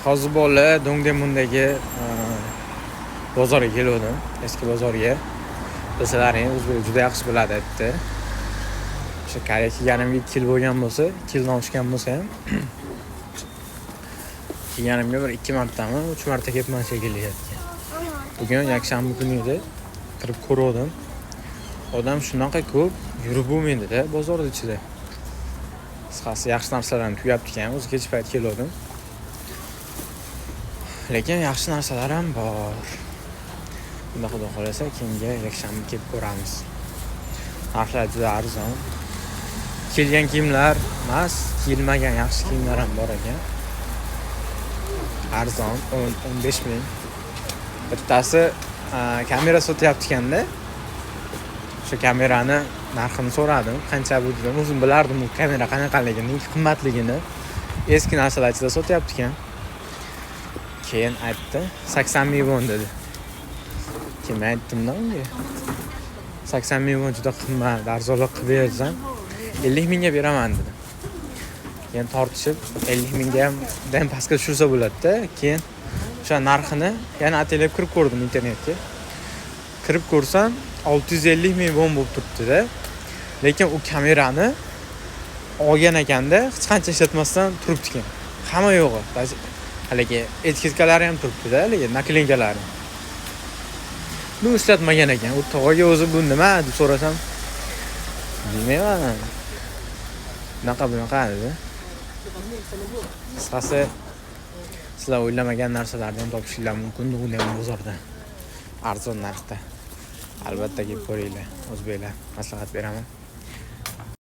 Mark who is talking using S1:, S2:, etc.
S1: Qozibola Dongdemundagi bozorga keldim. Eski bozorga. Bilsalaring, o'zbek juda yaxshi biladi aytdi. O'sha Koreya kelganimga 2 yil bo'lgan bo'lsa, 2 yildan oshgan bo'lsa ham kelganimga bir 2 martami, 3 marta ketman shekilli aytgan. Bugun yakshanba kuni edi. Kirib ko'rdim. Odam shunaqa ko'p yurib bo'lmaydi-da bozor ichida. Qisqasi yaxshi narsalarni tuyapti ekan, o'zi kech payt keldim. Lekin yaxshi narsalar ham bor. Bunda xudo xolasa keyingi yakshanba kelib ko'ramiz. Narxlar juda arzon. Kelgan kiyimlar emas, kiyilmagan yaxshi kiyimlar ham bor ekan. Arzon 10-15 ming. Bittasi kamera sotyapti ekanda. O'sha kamerani narxini so'radim, qancha bu dedim. O'zim bilardim u kamera qanaqaligini, qimmatligini. Eski narsalar ichida sotyapti ekan. Keyin aytdi, 80 ming won dedi. Keyin aytdim-da unga. 80 ming won juda qimmat, arzonroq qilib bersam 50 mingga beraman dedi. Keyin tortishib 50 mingga ham pastga tushirsa bo'ladi-da. Keyin o'sha narxini yana atelab kirib ko'rdim internetga. Kirib ko'rsam 650 ming won bo'lib turibdi-da. Lekin u kamerani olgan ekanda hech qancha ishlatmasdan turibdi ekan. Hamma yo'g'i. Haligi etiketkalari ham turibdi-da, haligi naklenkalari. Bu ishlatmagan ekan. U tog'aga o'zi bu nima deb so'rasam, bilmayman. Bunaqa dedi. Qisqasi sizlar o'ylamagan narsalarni ham topishingiz mumkin bu bozorda. Arzon narxda. Albatta kelib ko'ringlar, o'zbeklar, maslahat beraman.